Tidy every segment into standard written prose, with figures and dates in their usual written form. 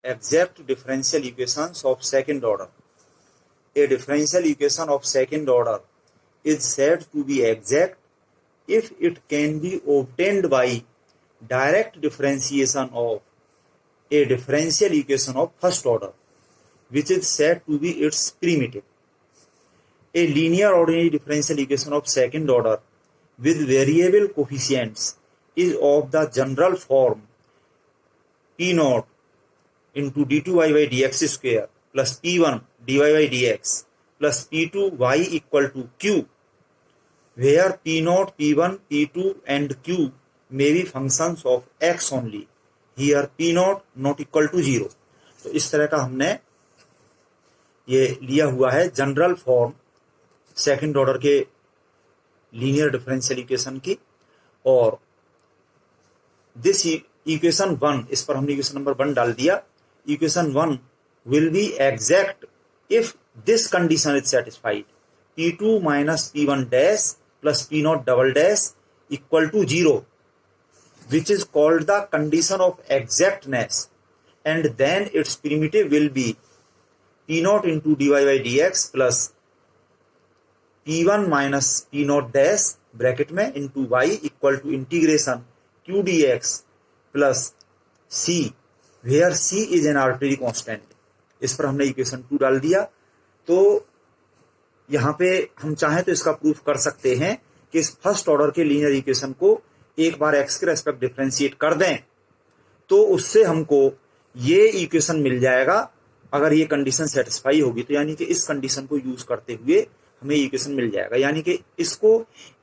exact differential equations of second order. A differential equation of second order is said to be exact if it can be obtained by direct differentiation of a differential equation of first order, which is said to be its primitive. A linear ordinary differential equation of second order with variable coefficients is of the general form P naught into d2y by dx square plus P1 dy by dx plus P2 y equal to q, where P0, P1, P2 and q may be functions of x only. Here P0 not equal to 0. तो इस तरह का हमने ये लिया हुआ है general form second order के लीनियर डिफरेंशियल इक्वेशन की। और दिस इक्वेशन 1, इस पर हमने इक्वेशन नंबर 1 डाल दिया। Equation 1 will be exact if this condition is satisfied, P2 minus P1 dash plus P0 double dash equal to 0, which is called the condition of exactness, and then its primitive will be P0 into dy by dx plus P1 minus P0 dash bracket में into y equal to integration q dx plus c, where c is an arbitrary constant। इस पर हमने equation 2 डाल दिया। तो यहाँ पे हम चाहें तो इसका प्रूफ कर सकते हैं कि इस फर्स्ट ऑर्डर के लीनियर इक्वेशन को एक बार x के रेस्पेक्ट डिफरेंशिएट कर दें तो उससे हमको ये इक्वेशन मिल जाएगा। अगर ये कंडीशन सेटिस्फाई होगी तो यानी कि इस कंडीशन को यूज करते हुए हमें इक्वेशन मिल जाएगा। यानी कि इसको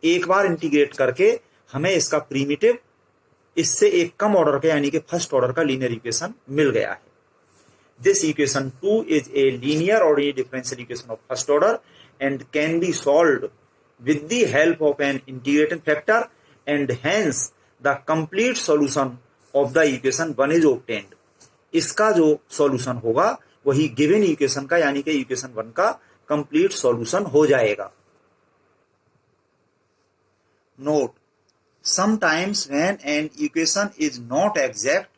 एक बार इंटीग्रेट करके हमें इसका प्रीमिटिव इससे एक कम ऑर्डर का यानी कि फर्स्ट ऑर्डर का लीनियर इक्वेशन मिल गया है। This equation 2 is a linear ordinary differential equation of first order and can be solved with the help of an integrating factor and hence the complete solution of the equation 1 is obtained। इसका जो solution होगा वही given equation का यानी कि equation 1 का complete solution हो जाएगा। Note, sometimes when an equation is not exact,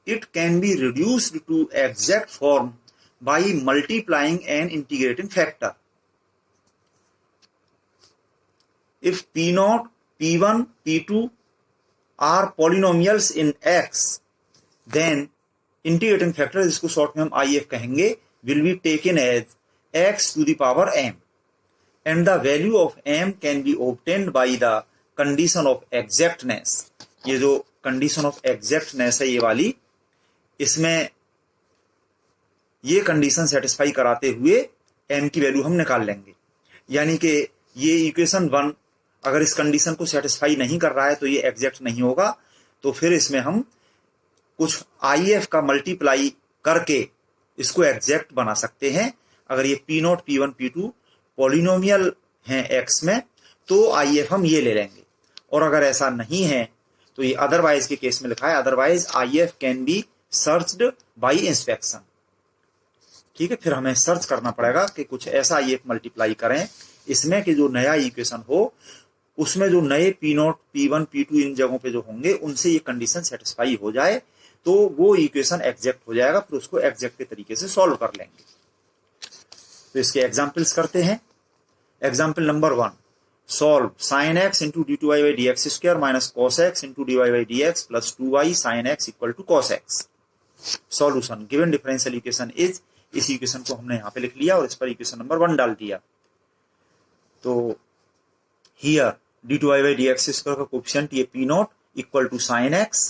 it can be reduced to exact form by multiplying an integrating factor। If P0, P1, P2 are polynomials in x, then integrating factor, जिसको short में हम IF कहेंगे, will be taken as x to the power m, and the value of m can be obtained by the condition of exactness। ये जो condition of exactness है ये वाली, इसमें ये कंडीशन सेटिस्फाई कराते हुए m की वैल्यू हम निकाल लेंगे। यानी कि ये इक्वेशन 1 अगर इस कंडीशन को सेटिस्फाई नहीं कर रहा है तो ये एग्जैक्ट नहीं होगा। तो फिर इसमें हम कुछ IF का मल्टीप्लाई करके इसको एग्जैक्ट बना सकते हैं। अगर ये P0, P1, P2 पॉलिनोमियल हैं x में तो IF हम ये ले लेंगे। और अगर ऐसा नहीं है तो ये अदरवाइज के केस में लिखा है, otherwise IF can be searched bye inspection. ठीक है, फिर हमें सर्च करना पड़ेगा कि कुछ ऐसा IF मल्टीप्लाई करें इसमें कि जो नया इक्वेशन हो उसमें जो नए P0, P1, P2 इन जगहों पे जो होंगे उनसे ये कंडीशन सेटिस्फाई हो जाए तो वो इक्वेशन एग्जैक्ट हो जाएगा। फिर उसको एग्जैक्ट के तरीके से सॉल्व कर लेंगे। तो इसके एग्जाम्पल्स करते हैं। Example number 1, solve sin x into d2y by dx square minus cos x into dy by dx plus 2y sin x equal to cos x। Solution, given differential equation is, इस इक्वेशन को हमने यहाँ पे लिख लिया और इस पर इक्वेशन नंबर 1 डाल दिया। तो here d2y by dx square का कोफिशिएंट ये P0 equal to sine x,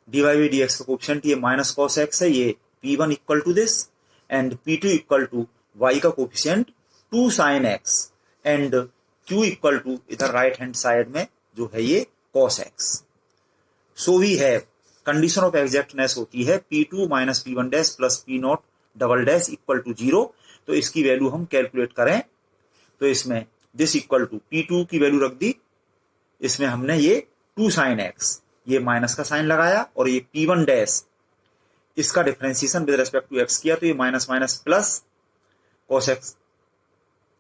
dy by dx का कोफिशिएंट ये माइनस cos x है, ये P1 equal to this, and P2 equal to y का coefficient 2 sine x, and q equal to इधर right hand side में जो है ये cos x। So we have condition of exactness होती है P2 minus P1 dash plus P0 double dash equal to 0। तो इसकी वैल्यू हम कैलकुलेट करें तो इसमें दिस इक्वल टू P2 की वैल्यू रख दी, इसमें हमने ये 2 साइन x, ये माइनस का साइन लगाया, और ये P1 डैश इसका differentiation with respect to x किया तो ये minus minus plus cos x,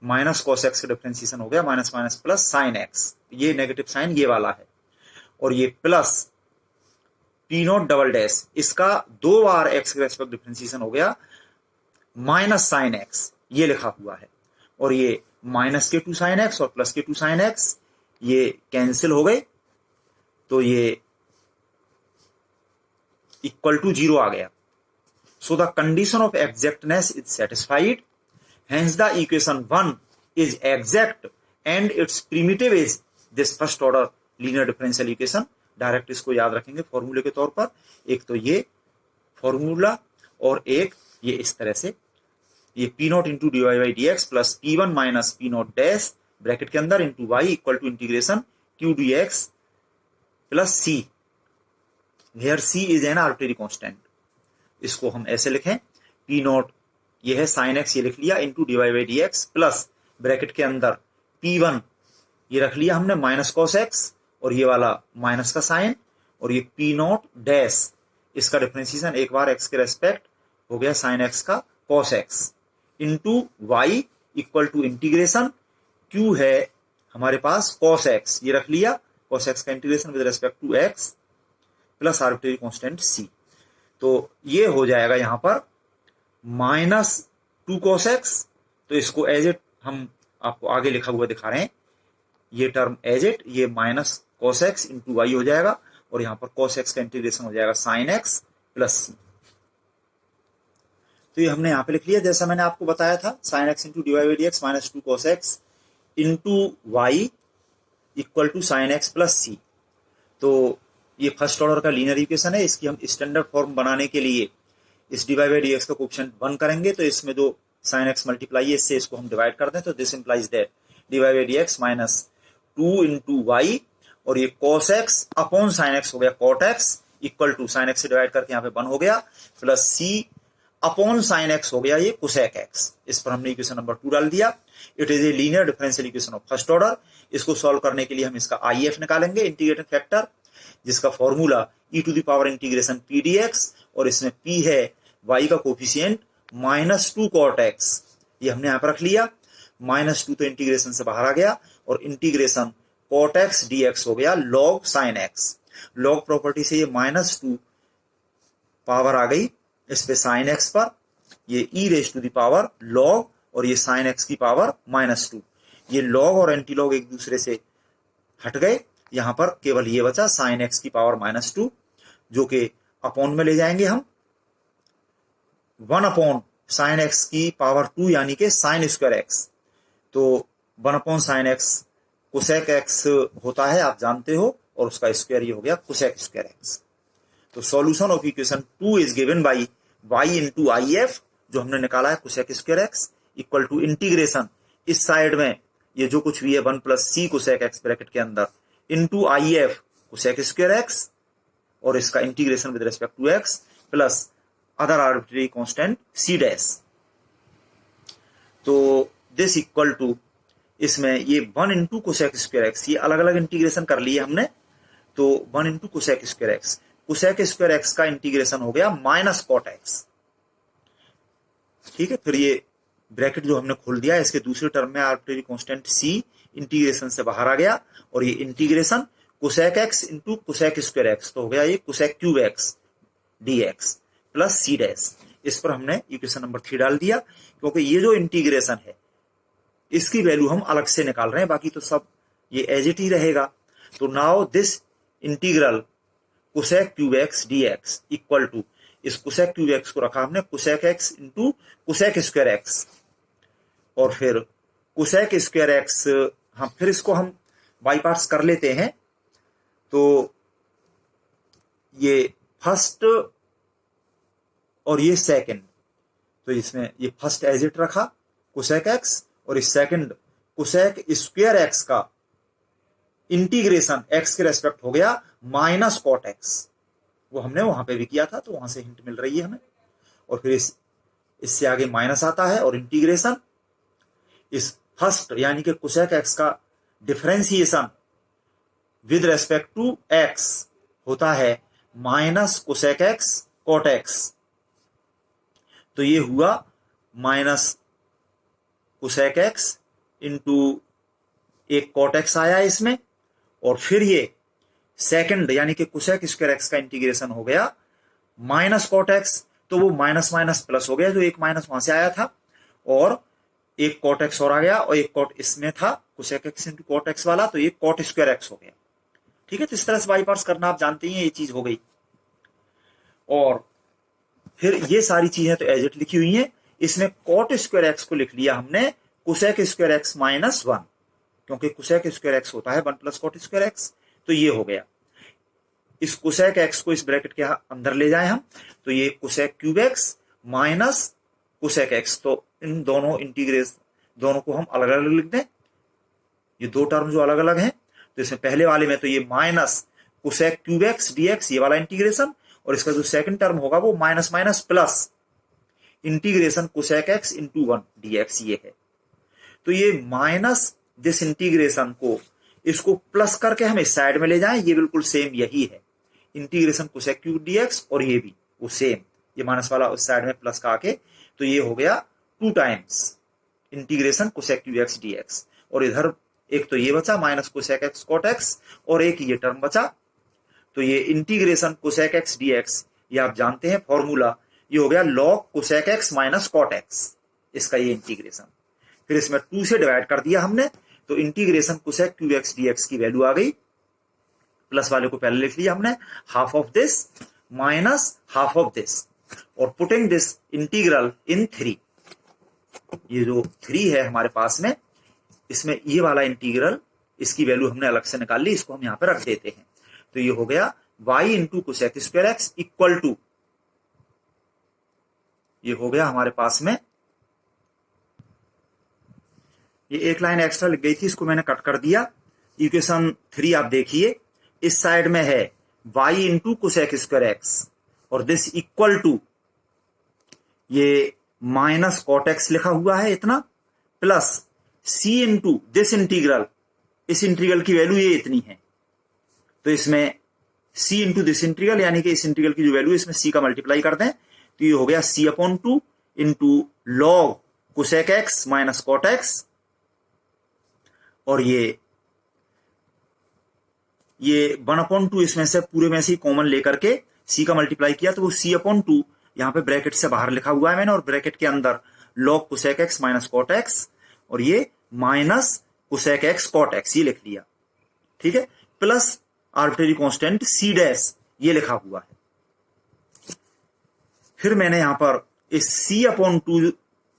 minus cos x का डिफरेंशिएशन हो गया minus minus plus sine x, ये नेगेटिव साइन ये वाला है, और ये plus p not double dash, इसका 2 बार एक्स के रेस्पेक्ट डिफरेंशिएशन हो गया माइनस साइन एक्स, ये लिखा हुआ है। और ये माइनस के 2 साइन एक्स और प्लस के 2 साइन एक्स ये कैंसिल हो गए, तो ये इक्वल टू 0 आ गया। सो the condition of exactness is satisfied, hence the equation 1 is exact and it's primitive is this first order linear differential equation. Direct इसको याद रखेंगे फॉर्मूले के तौर पर, एक तो ये फॉर्मूला और एक ये इस तरह से, ये P not into D Y by D x plus p one minus p not dash bracket के अंदर into Y equal to integration q d x plus c, where c is an arbitrary constant. इसको हम ऐसे लिखें, P not ये है sine x, ये लिख लिया, into D Y by D x plus bracket के अंदर पी वन ये रख लिया हमने माइनस कॉस एक्स और ये वाला माइनस का साइन, और ये पी नॉट डैश इसका डिफरेंशिएशन एक बार एक्स के रेस्पेक्ट हो गया साइन एक्स का cos x, into Y equal to integration Q है हमारे पास कॉस एक्स, ये रख लिया कॉस एक्स का integration with respect to x plus arbitrary constant C. तो ये हो जाएगा यहां पर माइनस 2 कॉस एक्स, तो इसको एज इट हम आपको आगे लिखा हुआ दिखा रहे हैं, ये टर्म एज इट, ये minus cos x into y हो जाएगा, और यहां पर कॉस एक्स का इंटीग्रेशन हो जाएगा साइन एक्स प्लस सी। तो ये हमने यहां पे लिख लिया जैसा मैंने आपको बताया था, sine X into D Y by D x minus 2 cos x into Y equal to sine X plus C. तो ये फर्स्ट ऑर्डर का लीनियर इक्वेशन है, इसकी हम स्टैंडर्ड फॉर्म बनाने के लिए इस D Y by D X का कोएफिशिएंट 1 करेंगे, तो इसमें जो साइन एक्स मल्टीप्लाई है इससे इसको हम डिवाइड कर दें, तो this implies that d Y by D x minus 2 into y, और ये cos x upon sine x हो गया cot x equal to sine x से डिवाइड करके यहाँ पे 1 हो गया, plus c upon sine x हो गया ये कोसेक एक्स। इस पर हमने इक्वेशन नंबर 2 डाल दिया। It is a linear differential equation of first order. इसको सॉल्व करने के लिए हम इसका IF निकालेंगे, इंटीग्रेटिंग फैक्टर, जिसका formula e to the power integration p d x, और इसमें p है y का कोफिशिएंट माइनस 2 कॉट एक्स, ये हमने यहाँ पर रख लिया, माइनस 2 तो इंटीग्रेशन से बाहर आ गया, और integration cot x d x हो गया log sine x. Log property से ये माइनस 2 पावर आ गई इस पे साइन एक्स पर, ये e raise to the power log, और ये साइन एक्स की पावर माइनस 2, ये लॉग और एंटी लॉग एक दूसरे से हट गए, यहां पर केवल ये बचा साइन एक्स की पावर माइनस 2, जो कि अपॉन में ले जाएंगे हम 1 अपॉन साइन एक्स की पावर 2 यानी कि साइन स्क्वायर एक्स, तो 1 upon sine x cosec x होता है आप जानते हो, और उसका स्क्वायर ये हो गया कोसेक स्क्वायर एक्स। तो solution of equation 2 is given by y into IF, जो हमने निकाला है cosec square x, equal to integration इस साइड में ये जो कुछ भी है 1 plus c cosec x bracket के अंदर into IF cosec square x, और इसका integration with respect to x plus other arbitrary constant c dash. तो दिस इक्वल टू, इसमें ये 1 इंटू कोसेक स्क्वायर एक्स, ये अलग अलग इंटीग्रेशन कर लिए हमने, तो 1 into cosec square x, cosec square x का इंटीग्रेशन हो गया माइनस कॉट एक्स, ठीक है। फिर ये ब्रैकेट जो हमने खोल दिया, इसके दूसरे टर्म में आर्बिट्रेरी कांस्टेंट सी इंटीग्रेशन से बाहर आ गया, और ये integration cosec x into cosec square x, तो हो गया ये cosec cube x d x plus c dash. इस पर हमने इक्वेशन नंबर 3 डाल दिया, क्योंकि ये जो इंटीग्रेशन है इसकी वैल्यू हम अलग से निकाल रहे हैं, बाकी तो सब ये एज इट ही रहेगा। तो now this integral cosec cube x d x equal to, इस कोसेक क्यूब एक्स को रखा हमने cosec x into cosec square x, और फिर कोसेक स्क्वायर एक्स, हम फिर इसको हम बाई पार्ट्स कर लेते हैं। तो ये फर्स्ट और ये सेकंड, तो इसमें ये फर्स्ट एज इट रखा कोसेक एक्स, और इस सेकंड कोसेक स्क्वायर एक्स का इंटीग्रेशन एक्स के रेस्पेक्ट हो गया माइनस कॉट एक्स, वो हमने वहां पे भी किया था, तो वहां से हिंट मिल रही है हमें। और फिर इससे आगे माइनस आता है, और इंटीग्रेशन इस फर्स्ट यानी कि कोसेक एक्स का differentiation with respect to x होता है minus cosec x cot x, तो ये हुआ माइनस कोसेक एक्स इंटू एक कॉट एक्स आया इसमें, और फिर ये सेकंड यानी कि कोसेक स्क्वायर एक्स का इंटीग्रेशन हो गया माइनस कॉट एक्स, तो वो माइनस माइनस प्लस हो गया, जो एक माइनस वहां से आया था, और एक कॉट एक्स और आ गया, और एक कॉट इसमें था cosec x into cot x वाला, तो ये कॉट स्क्वायर एक्स हो गया। ठीक है, तो इस तरह से बाई पार्ट्स करना आप जानते ही हैं, ये चीज हो गई। और फिर ये सारी चीजें तो एज इट लिखी हुई हैं, इसमें कॉट स्क्वायर एक्स को लिख लिया हमने कोसेक स्क्वायर एक्स माइनस 1, क्योंकि कोसेक स्क्वायर एक्स होता है 1 प्लस कॉट स्क्वायर एक्स, तो ये हो गया। इस कोसेक एक्स को इस ब्रैकेट के अंदर ले जाए हम, तो ये cosec cube x minus cosec x, तो इन दोनों इंटीग्रेशन दोनों को हम अलग अलग लिख दें, ये दो टर्म जो अलग अलग हैं, तो इसमें पहले वाले में तो ये minus cosec cube x dx ये वाला इंटीग्रेशन, और इसका जो सेकंड टर्म होगा वो minus minus plus integration cosec x into 1 dx ये है। तो ये माइनस दिस इंटीग्रेशन को इसको प्लस करके हम इस साइड में ले जाएं, ये बिल्कुल सेम यही है इंटीग्रेशन कोसेक क्यूब डीएक्स, और ये भी वो सेम, ये माइनस वाला उस साइड में प्लस का आके, तो ये हो गया 2 times integration cosec cube x dx, और इधर एक तो ये बचा minus cosec x cot x, और एक ये टर्म बचा, तो ये इंटीग्रेशन कोसेक एक्स डीएक्स, ये आप जानते हैं फॉर्मूला, ये हो गया log cosec x minus cot x, इसका ये इंटीग्रेशन। फिर इसमें 2 से डिवाइड कर दिया हमने, तो integration cosec cube x dx की वैल्यू आ गई, प्लस वाले को पहले लिख लिया हमने half of this minus half of this, और पुटिंग दिस इंटीग्रल इन 3, ये जो 3 है हमारे पास में, इसमें ये वाला इंटीग्रल इसकी वैल्यू हमने अलग से निकाल ली, इसको हम यहां पे रख देते हैं, तो ये हो गया y into cosec square x equal to, ये हो गया हमारे पास में, ये एक लाइन एक्स्ट्रा लिख गई थी, इसको मैंने कट कर दिया। इक्वेशन 3 आप देखिए, इस साइड में है y into cosec square x, और दिस इक्वल टू ये माइनस कॉट एक्स लिखा हुआ है इतना, plus c into this integral, इस इंटीग्रल की वैल्यू ये इतनी है, तो इसमें c इंटू दिस इंटीग्रल यानी कि इस इंटीग्रल की जो वैल्यू है इसमें c का मल्टीप्लाई कर दें, तो ये हो गया c upon 2 into log cosec x minus cot x, और ये 1/2 इसमें से पूरे में से कॉमन लेकर के c का मल्टीप्लाई किया, तो वो c अपॉन 2 यहां पे ब्रैकेट से बाहर लिखा हुआ है मैंने, और ब्रैकेट के अंदर log cosec x minus cot x, और ये minus cosec x cot x ये लिख लिया। ठीक है, plus arbitrary constant c dash ये लिखा हुआ है। फिर मैंने यहां पर इस c अपॉन 2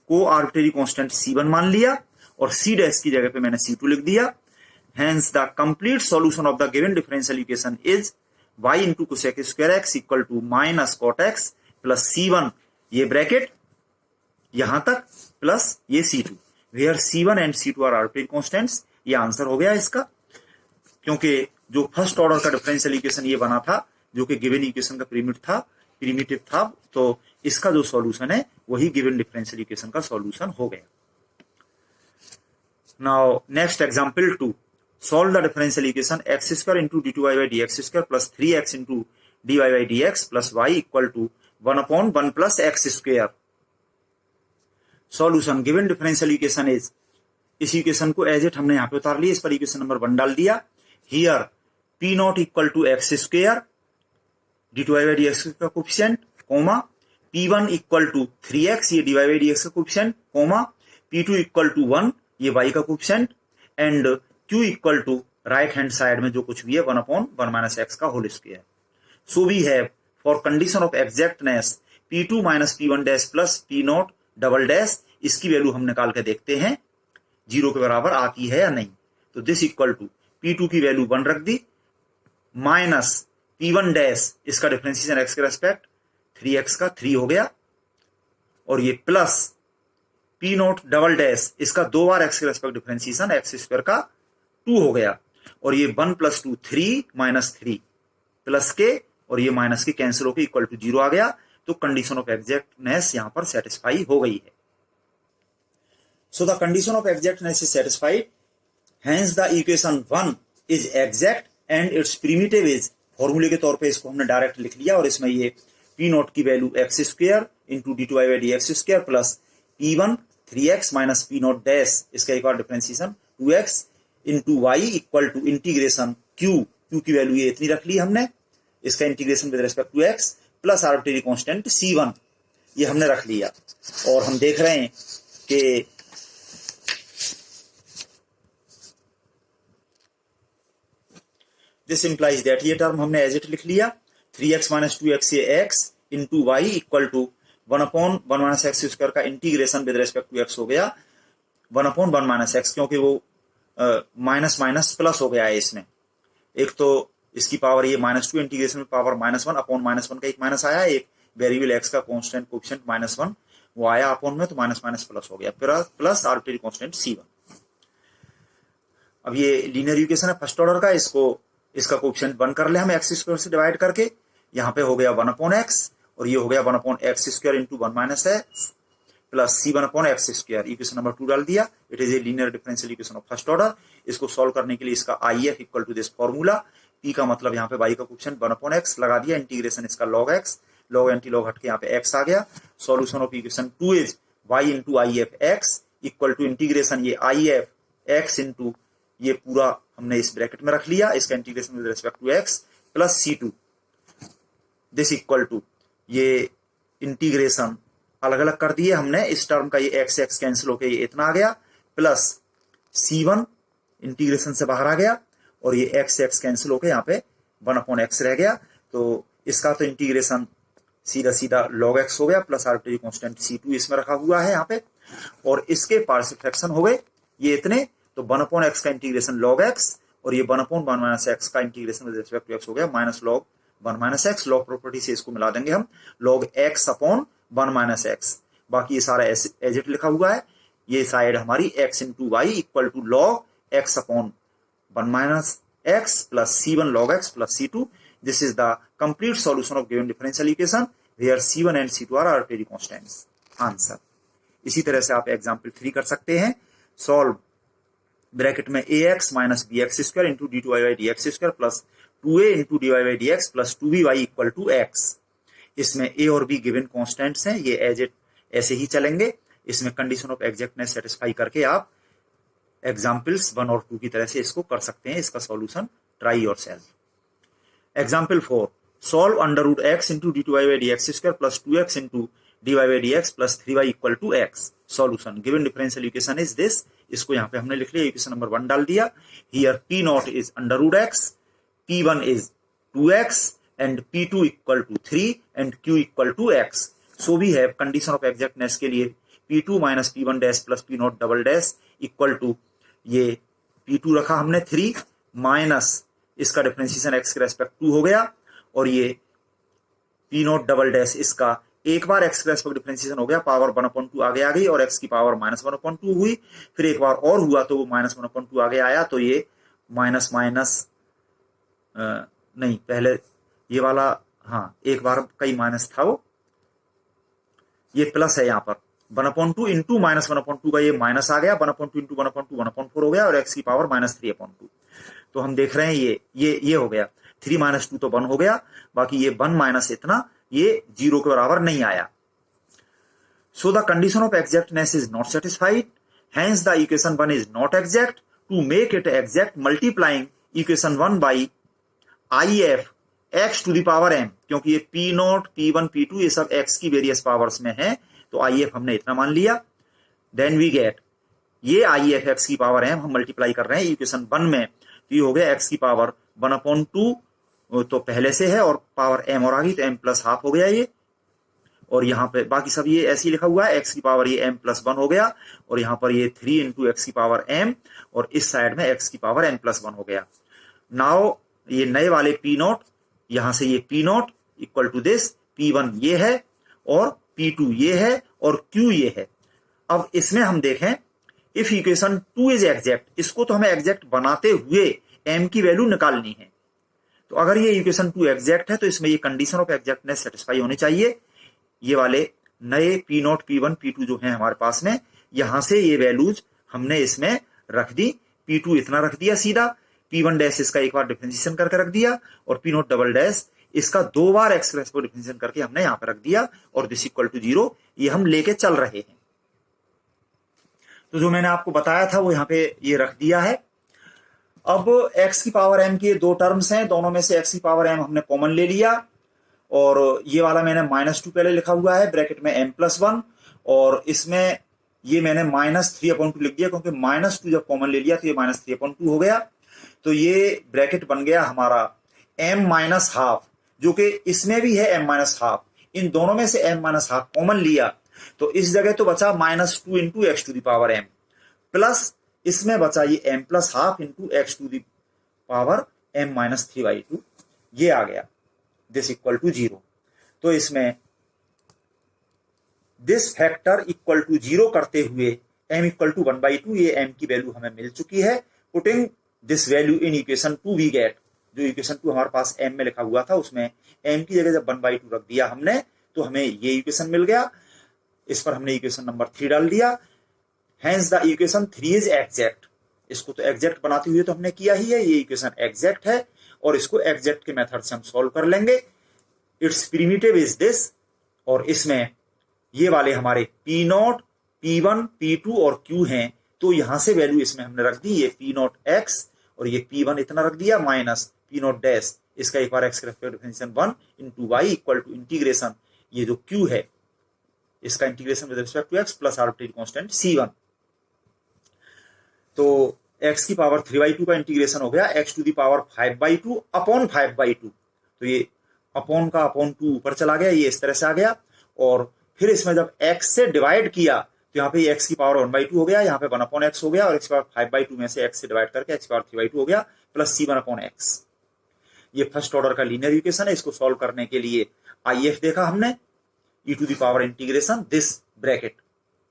को आर्बिट्रेरी कांस्टेंट c1 मान लिया, और c डैश की जगह पे मैंने c2 लिख दिया। Hence the complete solution of the given differential equation is y into cosec square x equal to minus cot x plus c1, ये ब्रैकेट यहां तक, प्लस ये c2, where c1 and c2 are arbitrary constants। ये answer हो गया इसका, क्योंकि जो फर्स्ट ऑर्डर का डिफरेंशियल इक्वेशन ये बना था, जो कि गिवन इक्वेशन का प्रीमिटिव था, तो इसका जो सॉल्यूशन है वही गिवन डिफरेंशियल इक्वेशन का सॉल्यूशन हो गया। Now next example 2, solve the differential equation x square into d2y by dx square plus 3x into dy by dx plus y equal to 1/1 plus x square। solution given differential equation is, इस इक्वेशन को as it हमने यहां पे उतार लिया, इस पर इक्वेशन नंबर 1 डाल दिया। Here p not equal to x square d2y by dx का coefficient, comma p1 equal to 3x ये dy by dx का coefficient, comma p2 equal to 1 ये y का coefficient, and q equal to right hand side में जो कुछ भी है 1/1 माइनस x का whole square. So we have for condition of exactness p2 minus p1 dash plus p not double dash, इसकी value हम निकाल के देखते हैं 0 के बराबर आती है या नहीं। तो दिस इक्वल टू p2 की वैल्यू 1 रख दी, माइनस p1 डैश इसका डिफरेंशिएशन x के रेस्पेक्ट 3x का 3 हो गया, और ये plus p not double dash इसका 2 बार x के रेस्पेक्ट डिफरेंशिएशन x स्क्वायर का 2 हो गया, और ये 1 प्लस 2 3 माइनस 3 प्लस के, और ये माइनस के कैंसिल होकर इक्वल टू 0 आ गया। तो कंडीशन ऑफ एग्जैक्टनेस यहां पर सेटिस्फाई हो गई है। सो the condition of exactness is satisfied, hence the equation 1 is exact and it's primitive is, फॉर्मूले के तौर पे इसको हमने डायरेक्ट लिख लिया, और इसमें ये p नॉट की value x square into d2y by dx square plus p1 3x minus p not dash इसका एक और differentiation 2x into y equal to integration q q की वैल्यू ये इतनी रख ली हमने, इसका integration with respect to x plus arbitrary constant C1 ये हमने रख लिया। और हम देख रहे हैं कि दिस इंप्लाइज दैट ये टर्म हमने एज इट लिख लिया, 3x माइनस 2x ये x into Y equal to 1/1 minus x square का integration with respect to x हो गया 1/1 माइनस एक्स, क्योंकि वो माइनस माइनस प्लस हो गया है इसमें। एक तो इसकी पावर ये -2 इंटीग्रेशन में पावर -1 अपॉन -1 का एक माइनस आया, एक वेरिएबल एक्स का कांस्टेंट कोएफिशिएंट -1 वो आया अपॉन में, तो माइनस माइनस प्लस हो गया, प्लस आर्बिट्रेरी कांस्टेंट C1। अब ये लीनियर इक्वेशन है फर्स्ट ऑर्डर का, इसका कोएफिशिएंट 1 कर ले हम एक्स स्क्वायर से डिवाइड करके, यहाँ पे हो गया 1/x और ये हो गया 1/x square into 1 minus x plus C1/x square. Equation number 2 डाल दिया। It is a linear differential equation of first order. इसको सॉल्व करने के लिए इसका IF equal to this formula, P का मतलब यहाँ पे y का कोएफिशिएंट 1/x लगा दिया, इंटीग्रेशन इसका log x, log anti log हट के यहाँ पे x आ गया। Solution of equation 2 is y into IF x equal to integration ये IF x इंटू ये पूरा हमने इस ब्रैकेट में रख लिया, इसका integration with respect to x plus C2 this equal to ये इंटीग्रेशन अलग अलग कर दिए हमने, इस टर्म का ये x कैंसिल होके ये इतना आ गया, प्लस C1 इंटीग्रेशन से बाहर आ गया और ये x कैंसिल होके यहाँ पे 1/x रह गया। तो इसका तो इंटीग्रेशन सीधा सीधा log x हो गया, प्लस आर्बिट्रेरी कांस्टेंट C2 इसमें रखा हुआ है यहाँ पे, और इसके पार्शियल फ्रैक्शन हो गए ये इतने, तो 1/x का इंटीग्रेशन log x और ये 1/1 माइनस x का integration with respect to x हो गया minus log 1 minus x। log property से इसको मिला देंगे हम, log x upon 1 minus x। बाकी ये सारा एज इट लिखा हुआ है, ये साइड हमारी x into Y equal to log x upon 1 minus x plus C1 log x plus C2। This is the complete solution of given differential equation where C1 and C2 are arbitrary constants. Answer. इसी तरह से आप example 3 कर सकते हैं। Solve bracket में ax minus bx square into d2y dx square plus 2a into dy dx plus 2by equal to x। इसमें a और b गिवन कॉन्स्टेंट्स हैं, ये एज इट ऐसे ही चलेंगे। इसमें कंडीशन ऑफ एग्जैक्टनेस सेटिस्फाई करके आप एग्जाम्पल्स 1 और 2 की तरह से इसको कर सकते हैं। इसका solution try yourself. Example 4, solve under root x into d2y dx square plus 2x into dy dx plus 3y equal to x। Solution given differential equation is this. इसको यहाँ पे हमने लिख लिया, इक्वेशन नंबर 1 डाल दिया। Here p0 is under root x, p1 is 2x and p2 equal to 3 and q equal to x। So we have condition of exactness के लिए p2 minus p1 dash plus p0 double dash equal to ये p2 रखा हमने 3 minus इसका differentiation x के respect 2 हो गया, और ये p0 डबल डैश इसका एक बार x के रेस्पेक्ट डिफरेंशिएशन हो गया, पावर 1/2 आगे आ गई और x की पावर -1/2 हुई, फिर एक बार और हुआ तो वो -1/2 आगे आया, तो ये माइनस माइनस नहीं, पहले ये वाला, हाँ एक बार कई माइनस था वो, ये प्लस है यहाँ पर 1/2 इंटू -1/2 का ये माइनस आ गया, 1/2 इंटू 1/2 1/4 हो गया और x की पावर -3/2। तो हम देख रहे हैं ये हो गया 3 माइनस 2 तो 1 हो गया, बाकी ये 1 माइनस इतना ये 0 के बराबर नहीं आया। So the condition of exactness is not satisfied, hence the equation 1 is not exact. To make it exact multiplying equation 1 by IF x to the power m, क्योंकि ये p0 p1 p2 ये सब x की various powers में है, तो IF हमने इतना मान लिया। देन वी गेट ये IF x की पावर m हम मल्टीप्लाई कर रहे हैं इक्वेशन 1 में, तो ये हो गया x की पावर 1/2 तो पहले से है और पावर m और आ गई तो m प्लस हाफ हो गया ये, और यहाँ पे बाकी सब ये ऐसे ही लिखा हुआ है, x की पावर ये m प्लस 1 हो गया, और यहाँ पर ये 3 इंटू x की पावर m, और इस साइड में x की पावर m प्लस 1 हो गया। नाउ ये नए वाले p0, यहां से ये p0 equal to this, p1 ये है और p2 ये है और q ये है। अब इसमें हम देखें इफ इक्वेशन 2 इज एग्जैक्ट, इसको तो हमें एग्जैक्ट बनाते हुए m की वैल्यू निकालनी है। तो अगर ये इक्वेशन 2 एग्जैक्ट है तो इसमें ये कंडीशन ऑफ एग्जैक्टनेस सेटिस्फाई होनी चाहिए। ये वाले नए p0 p1 p2 जो हैं हमारे पास में, यहां से ये वैल्यूज हमने इसमें रख दी। p2 इतना रख दिया सीधा, p1 डैश इसका एक बार डिफरेंशिएशन करके रख दिया, और p0 डबल डैश इसका 2 बार x के रेस्पेक्ट डिफरेंशिएशन करके हमने यहां पर रख दिया, और दिस इक्वल टू 0 ये हम लेके चल रहे हैं। तो जो मैंने आपको बताया था वो यहाँ पे ये रख दिया है। अब x की पावर m के दो टर्म्स हैं, दोनों में से x की पावर m हमने कॉमन ले लिया और ये वाला मैंने -2 पहले लिखा हुआ है ब्रैकेट में m+1 और इसमें ये मैंने -3/2 लिख दिया क्योंकि -2 जब कॉमन ले लिया तो ये -3/2 हो गया। तो ये ब्रैकेट बन गया हमारा m-12 जो कि इसमें भी है m-12। इन दोनों में से m-12 कॉमन लिया तो इस जगह तो बचा -2 into x to the power m plus इसमें बचा ये m+12 into x to the power m-3/2 ये आ गया दिस इक्वल टू 0। तो इसमें दिस फैक्टर इक्वल टू 0 करते हुए m इक्वल टू 1/2 ये m की वैल्यू हमें मिल चुकी है। Putting this value in equation 2 we get, जो इक्वेशन 2 हमारे पास m में लिखा हुआ था उसमें m की जगह जब 1/2 रख दिया हमने तो हमें ये इक्वेशन मिल गया। इस पर हमने इक्वेशन नंबर 3 डाल दिया। Hence the equation 3 is exact। इसको तो एग्जैक्ट बनाते हुए तो हमने किया ही है, ये इक्वेशन एग्जैक्ट है और इसको एग्जैक्ट के मेथड से हम सॉल्व कर लेंगे। इट्स प्रिमिटिव इज दिस और इसमें ये वाले हमारे P0, P1, P2 और Q हैं तो यहां से वैल्यू इसमें हमने रख दी, ये P0x और ये P1 इतना रख दिया माइनस P0 डैश, इसका एक बार x के respect differentiation 1 into Y equal to integration ये जो Q है इसका integration with respect to x plus arbitrary constant C1। तो x की पावर 3/2 का इंटीग्रेशन हो गया x to the power 5/2 upon 5/2। तो ये अपॉन का अपॉन 2 ऊपर चला गया, ये इस तरह से आ गया और फिर इसमें जब x से डिवाइड किया तो यहाँ पे x की पावर 1/2 हो गया, यहाँ पे 1/x हो गया और x की पावर 5/2 में से x से डिवाइड करके x की पावर 3/2 हो गया प्लस C1/x। ये फर्स्ट ऑर्डर का लीनियर इक्वेशन है। इसको सॉल्व करने के लिए IF देखा हमने e to the power integration this bracket,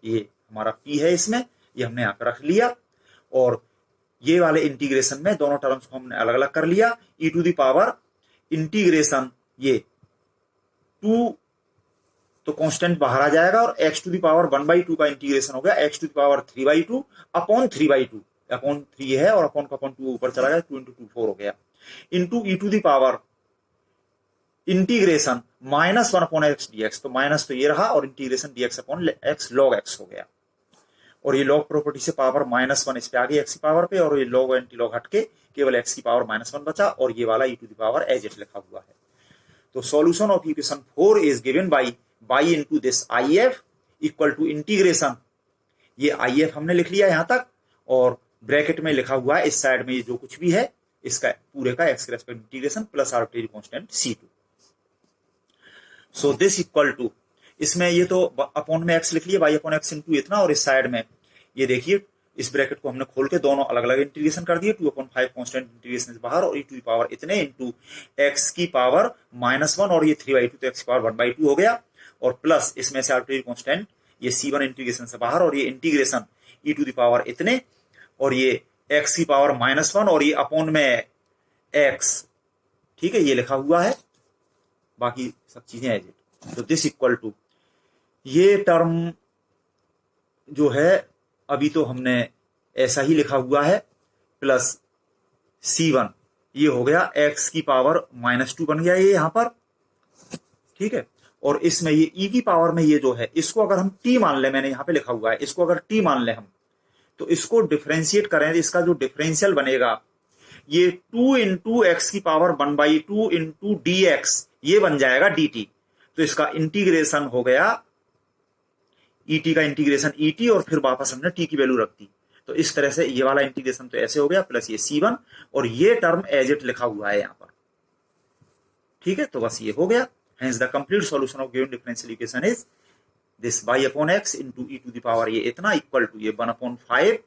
ये हमारा p है इसमें, ये हमने यहाँ पे रख लिया और ये वाले इंटीग्रेशन में दोनों टर्म्स को हमने अलग अलग कर लिया। e to the power integration ये 2 तो कांस्टेंट बाहर आ जाएगा और x टू दी पावर 1/2 का इंटीग्रेशन हो गया x to the power 3/2 upon 3/2, upon 3 है और अपॉन का अपॉन 2 ऊपर चला गया, 2 इंटू 2 4 हो गया into e to the power integration -1/x dx। तो माइनस तो ये रहा और integration dx upon x log x हो गया और ये लॉग प्रॉपर्टी से पावर -1 इस पे आ गई x की पावर पे और ये लॉग एंटी लॉग हट के केवल x की पावर -1 बचा और ये वाला e to the power as it लिखा हुआ है। तो solution of equation 4 is given by into this IF equal to integration, ये IF हमने लिख लिया यहां तक और ब्रैकेट में लिखा हुआ है इस साइड में ये जो कुछ भी है इसका पूरे का x के respect integration plus arbitrary constant C2। So this equal to, इसमें ये तो अपॉन में x लिख लिया y/x इंटू इतना और इस साइड में ये देखिए इस ब्रैकेट को हमने खोल के दोनों अलग अलग इंटीग्रेशन कर दिए, 2/5 कांस्टेंट इंटीग्रेशन बाहर और e टू दी पावर इतने इंटू x की पावर -1 और ये 3/2 तो x की पावर 1/2 हो गया और प्लस इसमें से आर्बिट्रेरी कांस्टेंट ये C1 इंटीग्रेशन से बाहर और ये integration e to the power इतने और ये x की पावर -1 और ये अपॉन में x, ठीक है ये लिखा हुआ है, बाकी सब चीजें एज इट। तो दिस इक्वल टू ये टर्म जो है अभी तो हमने ऐसा ही लिखा हुआ है प्लस C1 ये हो गया x की पावर -2 बन गया ये यहां पर, ठीक है। और इसमें ये e की पावर में ये जो है इसको अगर हम t मान ले, मैंने यहां पे लिखा हुआ है इसको अगर t मान ले हम तो इसको डिफरेंशिएट करें, इसका जो डिफरेंशियल बनेगा ये 2 इंटू एक्स की पावर 1/2 इंटू dx ये बन जाएगा dt। तो इसका इंटीग्रेशन हो गया et का इंटीग्रेशन et और फिर वापस हमने t की वैल्यू रख दी। तो इस तरह से ये वाला इंटीग्रेशन तो ऐसे हो गया प्लस ये C1 और ये टर्म एज इट लिखा हुआ है यहां पर, ठीक है। तो बस ये हो गया। Hence the complete solution of given differential equation is this y/x into e to the power ये इतना इक्वल टू ये 1/5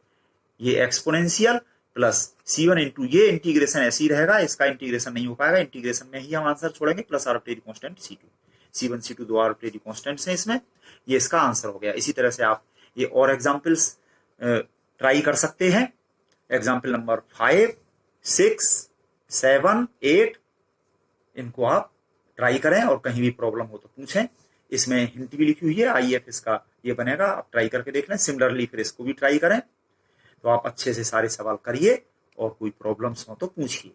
ये एक्सपोनेंशियल प्लस C1 इंटू ये इंटीग्रेशन ऐसे ही रहेगा, इसका इंटीग्रेशन नहीं हो पाएगा, इंटीग्रेशन में ही हम आंसर छोड़ेंगे plus arbitrary constant C2, C1 C2 दो आर्बिट्रेरी कांस्टेंट्स हैं इसमें, ये इसका आंसर हो गया। इसी तरह से आप ये और एग्जांपल्स ट्राई कर सकते हैं। एग्जांपल नंबर 5, 6, 7, 8 इनको आप ट्राई करें और कहीं भी प्रॉब्लम हो तो पूछें। इसमें हिंट भी लिखी हुई है, IF इसका ये बनेगा, आप ट्राई करके देख लें। सिमिलरली फिर इसको भी ट्राई करें। तो आप अच्छे से सारे सवाल करिए और कोई प्रॉब्लम्स हो तो पूछिए।